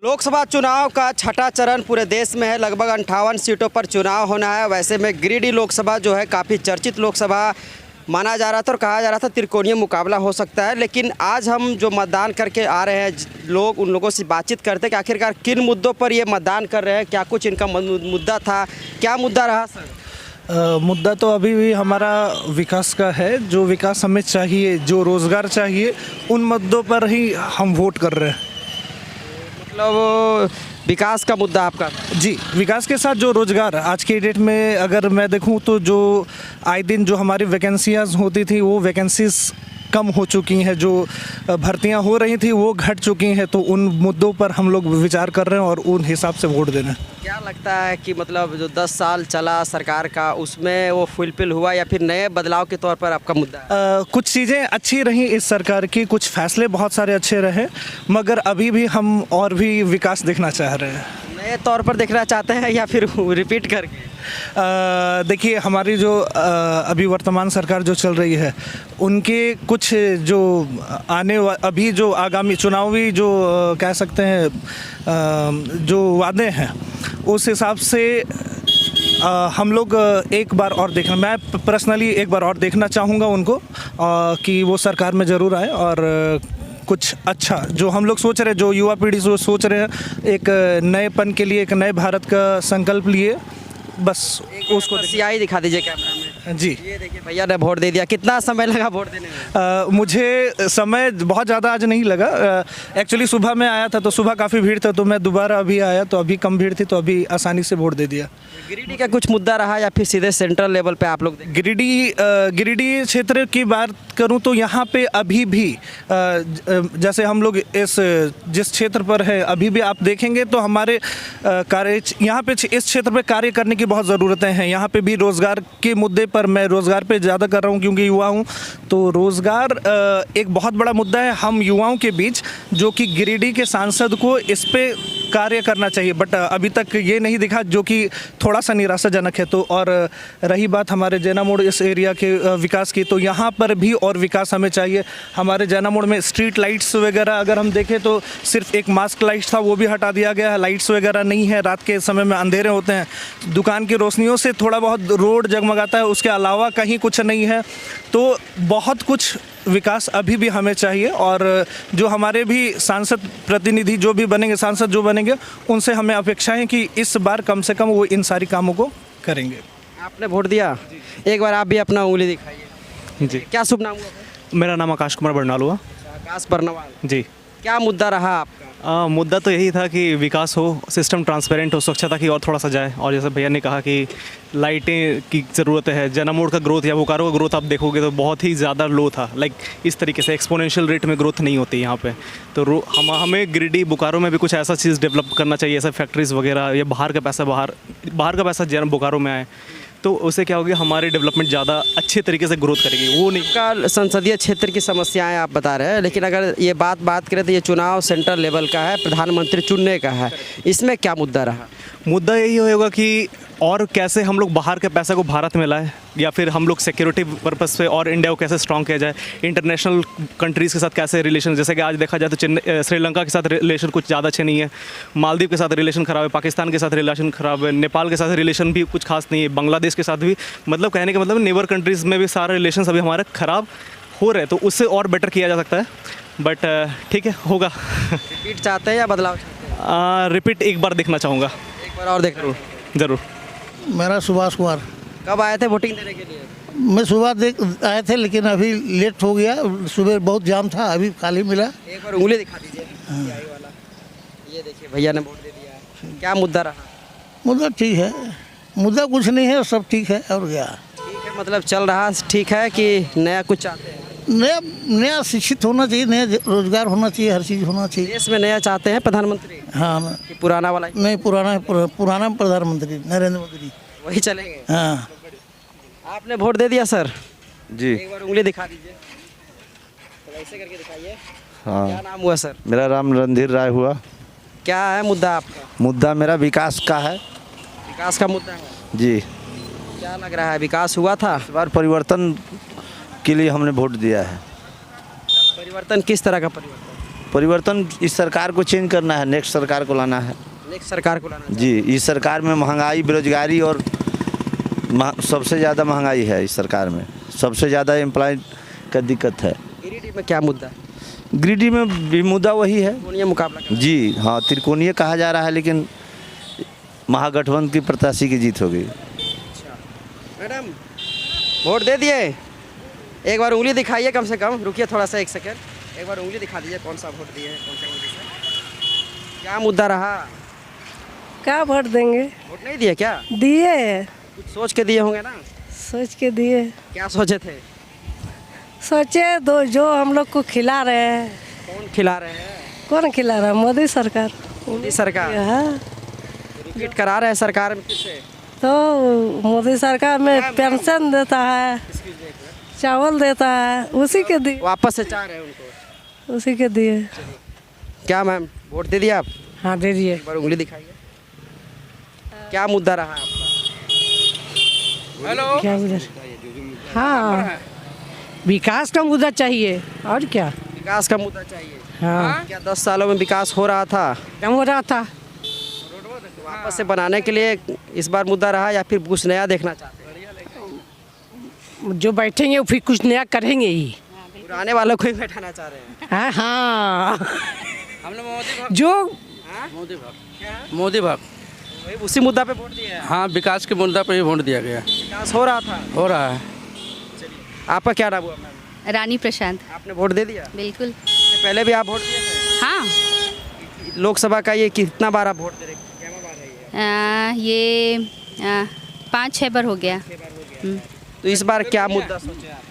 लोकसभा चुनाव का छठा चरण पूरे देश में है। लगभग 58 सीटों पर चुनाव होना है। वैसे में गिरिडीह लोकसभा जो है काफ़ी चर्चित लोकसभा माना जा रहा था और कहा जा रहा था त्रिकोणीय मुकाबला हो सकता है। लेकिन आज हम जो मतदान करके आ रहे हैं लोग, उन लोगों से बातचीत करते हैं कि आखिरकार किन मुद्दों पर ये मतदान कर रहे हैं, क्या कुछ इनका मुद्दा था, क्या मुद्दा रहा सर? मुद्दा तो अभी भी हमारा विकास का है। जो विकास हमें चाहिए, जो रोज़गार चाहिए, उन मुद्दों पर ही हम वोट कर रहे हैं। मतलब विकास का मुद्दा आपका? जी, विकास के साथ जो रोज़गार आज की डेट में अगर मैं देखूं तो जो आए दिन जो हमारी वैकेंसियाँ होती थी वो वैकेंसीज कम हो चुकी हैं, जो भर्तियां हो रही थी वो घट चुकी हैं। तो उन मुद्दों पर हम लोग विचार कर रहे हैं और उन हिसाब से वोट देना है। क्या लगता है कि मतलब जो 10 साल चला सरकार का, उसमें वो फुलफिल हुआ या फिर नए बदलाव के तौर पर आपका मुद्दा है? कुछ चीज़ें अच्छी रहीं इस सरकार की, कुछ फैसले बहुत सारे अच्छे रहे, मगर अभी भी हम और भी विकास देखना चाह रहे हैं। नए तौर पर देखना चाहते हैं या फिर रिपीट करके? देखिए, हमारी जो अभी वर्तमान सरकार जो चल रही है, उनके कुछ जो अभी जो आगामी चुनावी जो कह सकते हैं जो वादे हैं, उस हिसाब से हम लोग एक बार और देखना, मैं पर्सनली एक बार और देखना चाहूँगा उनको कि वो सरकार में ज़रूर आए और कुछ अच्छा जो हम लोग सोच रहे हैं, जो युवा पीढ़ी सोच रहे हैं, एक नएपन के लिए, एक नए भारत का संकल्प लिए, बस उसको सियाही दिखा दीजिए कैमरा में। जी, ये देखिए भैया ने वोट दे दिया। कितना समय लगा वोट देने में? मुझे समय बहुत ज़्यादा आज नहीं लगा। एक्चुअली सुबह में आया था तो सुबह काफ़ी भीड़ था, तो मैं दोबारा अभी आया तो अभी कम भीड़ थी, तो अभी आसानी से वोट दे दिया। गिरिडीह का कुछ मुद्दा रहा या फिर सीधे सेंट्रल लेवल पे आप लोग? गिरिडीह क्षेत्र की बात करूं तो यहाँ पे अभी भी जैसे हम लोग जिस क्षेत्र पर है, अभी भी आप देखेंगे तो हमारे कार्य यहाँ पे इस क्षेत्र पे कार्य करने की बहुत ज़रूरतें हैं। यहाँ पे भी रोज़गार के मुद्दे पर, मैं रोज़गार पे ज़्यादा कर रहा हूँ क्योंकि युवा हूँ, तो रोज़गार एक बहुत बड़ा मुद्दा है हम युवाओं के बीच, जो कि गिरिडीह के सांसद को इस पे कार्य करना चाहिए, बट अभी तक ये नहीं दिखा, जो कि थोड़ा सा निराशाजनक है। तो और रही बात हमारे जैना मोड़ इस एरिया के विकास की, तो यहाँ पर भी और विकास हमें चाहिए। हमारे जैना मोड़ में स्ट्रीट लाइट्स वगैरह अगर हम देखें तो सिर्फ एक मास्क लाइट था, वो भी हटा दिया गया है। लाइट्स वगैरह नहीं है, रात के समय में अंधेरे होते हैं, दुकान की रोशनियों से थोड़ा बहुत रोड जगमगाता है, उसके अलावा कहीं कुछ नहीं है। तो बहुत कुछ विकास अभी भी हमें चाहिए और जो हमारे भी सांसद प्रतिनिधि जो भी बनेंगे, सांसद जो बनेंगे, उनसे हमें अपेक्षा है कि इस बार कम से कम वो इन सारी कामों को करेंगे। आपने वोट दिया, एक बार आप भी अपना उंगली दिखाइए। जी, क्या शुभ नाम हुआ? मेरा नाम आकाश कुमार बरनाल हुआ। आकाश बरनवाल जी, क्या मुद्दा रहा आपका? मुद्दा तो यही था कि विकास हो, सिस्टम ट्रांसपेरेंट हो, स्वच्छता की और थोड़ा सा जाए। और जैसे भैया ने कहा कि लाइटें की ज़रूरत है। जैना मोड़ का ग्रोथ या बोकारो का ग्रोथ आप देखोगे तो बहुत ही ज़्यादा लो था। लाइक इस तरीके से एक्सपोनेंशियल रेट में ग्रोथ नहीं होती यहाँ पे। तो हमें गिरिडीह बोकारो में भी कुछ ऐसा चीज़ डेवलप करना चाहिए, ऐसा फैक्ट्रीज़ वगैरह, या बाहर का पैसा जैना बोकारो में आए, तो उससे क्या होगी, हमारी डेवलपमेंट ज़्यादा अच्छे तरीके से ग्रोथ करेगी। वो नहीं का संसदीय क्षेत्र की समस्याएं आप बता रहे हैं, लेकिन अगर ये बात करें तो ये चुनाव सेंट्रल लेवल का है, प्रधानमंत्री चुनने का है, इसमें क्या मुद्दा रहा? मुद्दा यही होगा कि और कैसे हम लोग बाहर के पैसे को भारत में लाए, या फिर हम लोग सिक्योरिटी पर्पस पे और इंडिया को कैसे स्ट्रॉन्ग किया जाए, इंटरनेशनल कंट्रीज़ के साथ कैसे रिलेशन, जैसे कि आज देखा जाए तो श्रीलंका के साथ रिलेशन कुछ ज़्यादा अच्छे नहीं है, मालदीव के साथ रिलेशन ख़राब है, पाकिस्तान के साथ रिलेशन ख़राब है, नेपाल के साथ रिलेशन भी कुछ खास नहीं है, बांग्लादेश के साथ भी, मतलब कहने का मतलब नेबर कंट्रीज़ में भी सारे रिलेशन अभी हमारे ख़राब हो रहे हैं। तो उससे और बेटर किया जा सकता है, बट ठीक है, होगा। रिपीट चाहते हैं या बदलाव चाहते हैं? रिपीट एक बार देखना चाहूँगा, एक बार और देख लो। ज़रूर। मेरा सुभाष कुमार। कब आए थे वोटिंग देने के लिए? मैं सुबह आए थे, लेकिन अभी लेट हो गया, सुबह बहुत जाम था, अभी खाली मिला। एक बार उंगली दिखा दीजिए। यही वाला, ये देखिए भैया ने वोट दे दिया। क्या मुद्दा रहा? मुद्दा ठीक है, मुद्दा कुछ नहीं है, सब ठीक है। और क्या ठीक है, मतलब चल रहा ठीक है कि नया कुछ चाहते हैं? नया शिक्षित होना चाहिए, नया रोजगार होना चाहिए, हर चीज़ होना चाहिए। देश में नया चाहते हैं प्रधानमंत्री? हाँ, कि पुराना वाला नहीं, पुराना प्रधानमंत्री नरेंद्र मोदी वही चलेंगे? हाँ। आपने वोट दे दिया सर? जी। एक बार उंगली दिखा दीजिए, तो ऐसे करके दिखाइए। हाँ। क्या नाम हुआ सर? मेरा राम रणधीर राय हुआ। क्या है मुद्दा आपका? मुद्दा मेरा विकास का है। विकास का मुद्दा है जी। क्या लग रहा है, विकास हुआ था? इस बार परिवर्तन के लिए हमने वोट दिया है। परिवर्तन किस तरह का परिवर्तन? परिवर्तन इस सरकार को चेंज करना है, नेक्स्ट सरकार को लाना है। नेक्स्ट सरकार को लाना जी, इस सरकार में महंगाई, बेरोजगारी और सबसे ज़्यादा महंगाई है इस सरकार में, सबसे ज़्यादा एम्प्लॉय का दिक्कत है। गिरिडीह में क्या मुद्दा है? गिरिडीह में भी मुद्दा वही है त्रिकोणीय मुकाबला क्या? जी हाँ, त्रिकोणीय कहा जा रहा है, लेकिन महागठबंधन की प्रत्याशी की जीत होगी। मैडम वोट दे दिए? एक बार उंगली दिखाइए कम से कम, रुकिए थोड़ा सा 1 सेकंड, एक बार उंगली दिखा दीजिए कौन सा वोट दिए हैं, कौन सा उंगली से। क्या मुद्दा रहा? क्या वोट देंगे? वोट नहीं दिए क्या? दिए, कुछ सोच के दिए होंगे ना? सोच के दिए। क्या सोचे थे? सोचे दो जो हम लोग को खिला रहे हैं। कौन खिला रहे हैं? कौन खिला रहा है? मोदी सरकार। मोदी सरकार हाँ, रिपीट करा रहे हैं सरकार में किससे? तो मोदी सरकार में पेंशन देता है, चावल देता है, उसी के दिए, वापस से चाह रहे हैं उनको। उसी के दिए। क्या मैम वोट दे दिया आप? हाँ दे दिए। एक बार उंगली दिखाइए। क्या मुद्दा रहा आपका? क्या उधर? हाँ, विकास का मुद्दा चाहिए और क्या। विकास का मुद्दा चाहिए। हाँ, क्या 10 सालों में विकास हो रहा था? कम हो रहा था। वापस से बनाने के लिए इस बार मुद्दा रहा या फिर कुछ नया देखना चाहते हैं? जो बैठेंगे फिर कुछ नया करेंगे ही। पुराने वालों को ही बैठाना चाह रहे हैं। हाँ हाँ, हम लोग जो मोदी भाग। वही उसी मुद्दा पे वोट दिए हैं। हाँ, विकास के मुद्दा पर ही वोट दिया गया। विकास हो रहा था। हो रहा है। आपका क्या नाम हुआ मैम? रानी प्रशांत। आपने वोट दे दिया? बिल्कुल। इससे पहले भी आप वोट दिए थे? हाँ, लोकसभा का ये कितना बार आप वोट दे रहे हैं? क्या बार है ये? ये 5-6 बार हो गया। तो इस बार क्या मुद्दा सोचे आप?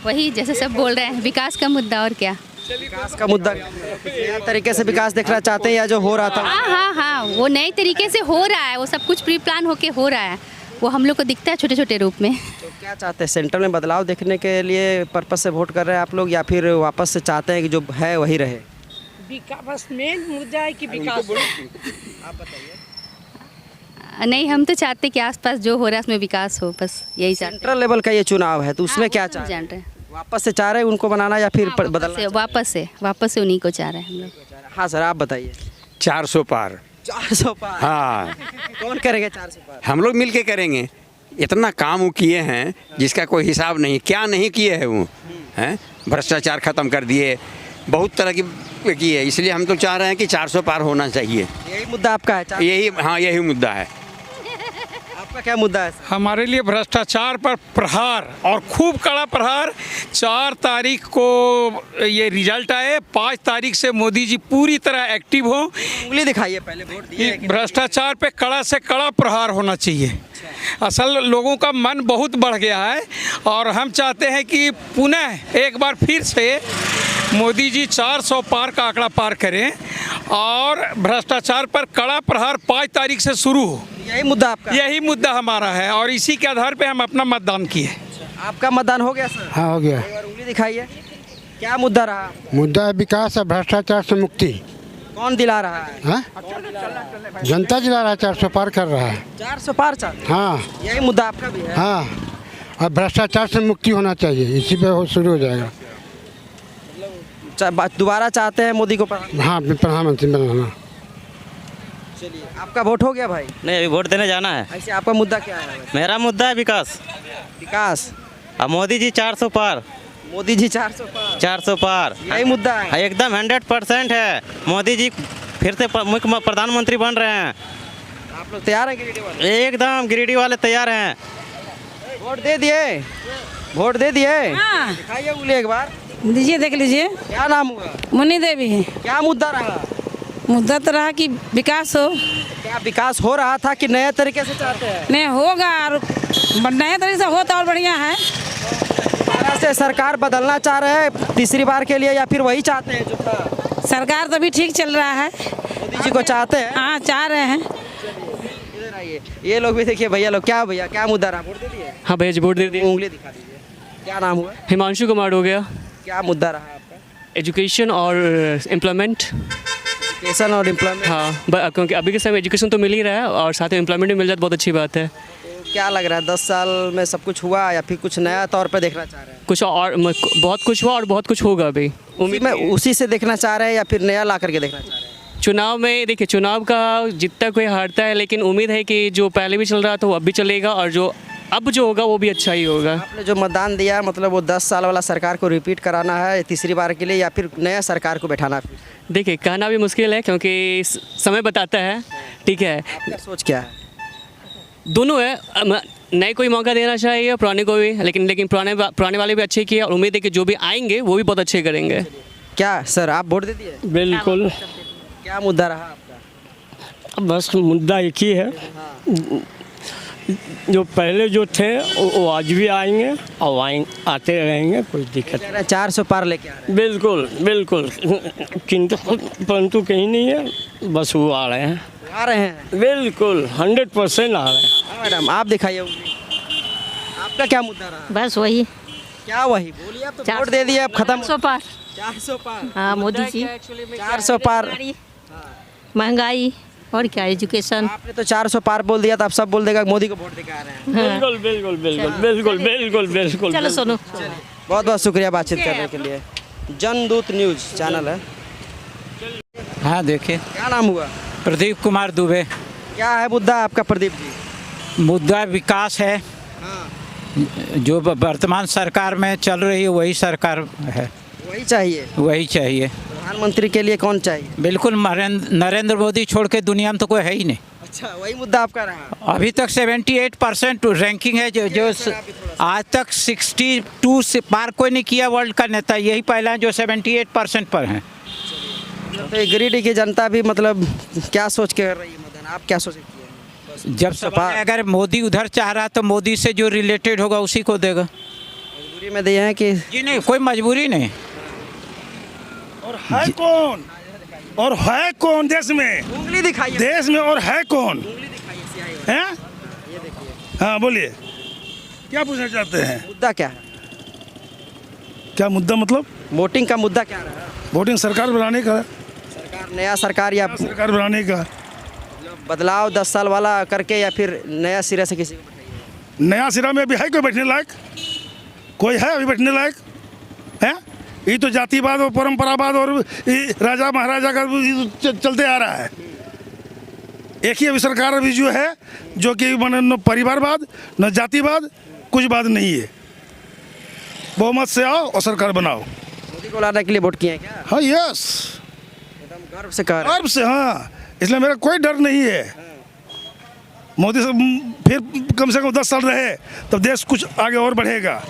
वही जैसे सब बोल रहे हैं, विकास का मुद्दा और क्या। विकास का मुद्दा नया तरीके से विकास देखना चाहते हैं या जो हो रहा था? हाँ हाँ हाँ, वो नए तरीके से हो रहा है, वो सब कुछ प्री प्लान होके हो रहा है, वो हम लोग को दिखता है छोटे छोटे रूप में। तो क्या चाहते हैं? सेंटर में बदलाव देखने के लिए पर्पस से वोट कर रहे हैं आप लोग या फिर वापस से चाहते हैं कि जो है वही रहे? विकास बस मेन मुद्दा है कि विकास। आप बताइए। नहीं, हम तो चाहते हैं कि आसपास जो हो रहा है उसमें विकास हो, बस यही चाहते हैं। सेंट्रल लेवल का ये चुनाव है तो उसमें हाँ, क्या वो सब चाह रहे जान हैं? रहे हैं। वापस से चाह रहे हैं उनको बनाना या फिर हाँ, बदलना? वापस से उन्हीं को चाह रहे हैं हम लोग। हाँ सर, आप बताइए। 400 पार। 400 पार? हाँ, कौन करेगा 400 पार? हम लोग मिल के करेंगे। इतना काम वो किए हैं जिसका कोई हिसाब नहीं, क्या नहीं किए हैं वो, हैं? भ्रष्टाचार ख़त्म कर दिए, बहुत तरह की है, इसलिए हम तो चाह रहे हैं कि 400 पार होना चाहिए। यही मुद्दा आपका है? यही, हाँ यही मुद्दा है। आपका क्या मुद्दा है सर? हमारे लिए भ्रष्टाचार पर प्रहार और खूब कड़ा प्रहार। 4 तारीख को ये रिजल्ट आए, 5 तारीख से मोदी जी पूरी तरह एक्टिव हो। उंगली दिखाइए, पहले वोट दिए हैं कि नहीं? भ्रष्टाचार पे कड़ा से कड़ा प्रहार होना चाहिए। असल लोगों का मन बहुत बढ़ गया है और हम चाहते हैं कि पुनः एक बार फिर से मोदी जी 400 पार का आंकड़ा पार करें और भ्रष्टाचार पर कड़ा प्रहार 5 तारीख से शुरू हो। यही मुद्दा आपका? यही मुद्दा हमारा है और इसी के आधार पे हम अपना मतदान किए। आपका मतदान हो गया सर? हाँ हो गया। एक बार उंगली दिखाइए। क्या मुद्दा रहा? मुद्दा है विकास और भ्रष्टाचार से मुक्ति। कौन दिला रहा है? हाँ, जनता दिला रहा है, 400 पार कर रहा है। 400 पार चाहते हैं? हाँ यही मुद्दा आपका भी है? हाँ, और भ्रष्टाचार से मुक्ति होना चाहिए, इसी पे हो शुरू हो जाएगा। दोबारा चाहते हैं मोदी को हाँ, प्रधानमंत्री बनाना। चलिए, आपका वोट हो गया भाई? नहीं, अभी वोट देने जाना है। ऐसे आपका मुद्दा क्या है? मेरा मुद्दा है विकास। विकास। अब मोदी जी 400 पार। मोदी जी 400 पार? 400 पार यही मुद्दा है? एकदम 100% है। मोदी जी फिर से मुख्य प्रधानमंत्री बन रहे हैं। आप लोग तैयार हैं गिरिडीह वाले? एकदम गिरिडीह वाले तैयार हैं। वोट दे दिए? वोट दे दिए? हाँ, दिखाइए उंगली एक बार। दीजिए, देख लीजिए। क्या नाम हुआ? मुन्नी देवी। क्या मुद्दा रहा? मुद्दा तो रहा कि विकास हो। क्या विकास हो रहा था कि नए तरीके से चाहते हैं? नहीं होगा और नए तरीके से हो तो और बढ़िया है। दोबारा से सरकार बदलना चाह रहे हैं तीसरी बार के लिए या फिर वही चाहते हैं जो था? सरकार तो भी ठीक चल रहा है। मोदी जी को चाहते हैं? हाँ, चाह रहे हैं। इधर आइए, ये लोग भी देखिए। भैया लोग, क्या भैया क्या मुद्दा रहा? वोट दे दिए? हाँ भैया, वोट दे दिए। उंगली दिखा दीजिए। क्या नाम हुआ? हिमांशु कुमार हो गया। क्या मुद्दा रहा आपका? एजुकेशन और एम्प्लॉयमेंट। एजुकेशन और एम्प्लॉयमेंट? हाँ, क्योंकि अभी के समय एजुकेशन तो मिल ही रहा है और साथ में एम्प्लॉयमेंट भी मिल जाए, बहुत अच्छी बात है। क्या लग रहा है 10 साल में सब कुछ हुआ या फिर कुछ नया तौर पे देखना चाह रहे हैं? कुछ और बहुत कुछ हुआ और बहुत कुछ होगा अभी। उम्मीद में उसी से देखना चाह रहे हैं या फिर नया ला करके देखना चाह रहे हैं? चुनाव में देखिए, चुनाव का जितना कोई हारता है, लेकिन उम्मीद है कि जो पहले भी चल रहा था वो अब भी चलेगा और जो अब जो होगा वो भी अच्छा ही होगा। आपने जो मतदान दिया मतलब वो 10 साल वाला सरकार को रिपीट कराना है तीसरी बार के लिए या फिर नया सरकार को बैठाना है? देखिए, कहना भी मुश्किल है क्योंकि समय बताता है। ठीक है, आपका सोच क्या है? दोनों है, नए को भी मौका देना चाहिए, पुराने को भी, लेकिन पुराने वाले भी अच्छे किए और उम्मीद है कि जो भी आएंगे वो भी बहुत अच्छे करेंगे। क्या सर आप वोट दे दिए? बिल्कुल। क्या मुद्दा रहा आपका? बस मुद्दा एक ही है, जो पहले जो थे वो आज भी आएंगे और आते रहेंगे, कोई दिक्कत नहीं। 400 पार लेके आ रहे बिल्कुल बिल्कुल, किंतु परंतु कहीं नहीं है, बस वो आ रहे हैं। हैं? आ रहे हैं बिल्कुल 100% आ रहे हैं। हाँ, मैडम आप दिखाइए उंगली। आपका क्या मुद्दा रहा? बस वही क्या वही बोलिए, आप तो वोट दे दिए, अब खत्म। 400 पार। 400 पार। हाँ मोदी जी, 400 पार। महंगाई और क्या, एजुकेशन। आपने तो 400 पार बोल दिया, तो आप सब बोल देगा मोदी को वोट देके आ रहे हैं। बिल्कुल बिल्कुल बिल्कुल बिल्कुल बिल्कुल बिल्कुल। चलो सुनो। बहुत बहुत शुक्रिया बातचीत करने के लिए। जनदूत न्यूज़ चैनल है। हाँ देखिए, क्या नाम हुआ? प्रदीप कुमार दुबे। क्या है मुद्दा आपका प्रदीप जी? मुद्दा विकास है, जो वर्तमान सरकार में चल रही है वही सरकार है, वही चाहिए। वही चाहिए। प्रधानमंत्री के लिए कौन चाहिए? बिल्कुल नरेंद्र मोदी छोड़ के दुनिया में तो कोई है ही नहीं। अच्छा, वही मुद्दा आपका रहा। अभी तक 78% रैंकिंग है, जो आज तक 62 से पार कोई नहीं किया वर्ल्ड का नेता, यही पहला है जो 78% पर हैं। तो गिरिडीह की जनता भी मतलब क्या सोच के कर रही है मतदान? आप क्या सोच रही है? जब सवाल है, अगर मोदी उधर चाह रहा तो मोदी से जो रिलेटेड होगा उसी को देगा। मजबूरी में दिए हैं कि? जी नहीं, कोई मजबूरी नहीं। और है कौन? और है कौन देश में? उंगली दिखाइए देश में, और है कौन? उंगली दिखाइए। हैं? ये देखिए। हाँ बोलिए, क्या पूछना चाहते हैं? मुद्दा क्या है? क्या मुद्दा मतलब? वोटिंग का मुद्दा क्या रहा? वोटिंग सरकार बनाने का। सरकार, नया सरकार या सरकार बनाने का बदलाव 10 साल वाला करके या फिर नया सिरे से किसी को बैठाइए? नया सिरा में अभी है कोई बैठने लायक? कोई है अभी बैठने लायक? है? ये तो जातिवाद और परंपरावाद और राजा महाराजा का चलते आ रहा है। एक ही अभी सरकार अभी जो है, जो कि न परिवारवाद न जातिवाद, कुछ बात नहीं है। बहुमत से आओ और सरकार बनाओ। मोदी को लाने के लिए वोट किए हैं क्या? हाँ यस, एकदम गर्व से कह रहे हैं। गर्व से, हाँ, इसलिए मेरा कोई डर नहीं है। मोदी से फिर कम से कम 10 साल रहे तब देश कुछ आगे और बढ़ेगा।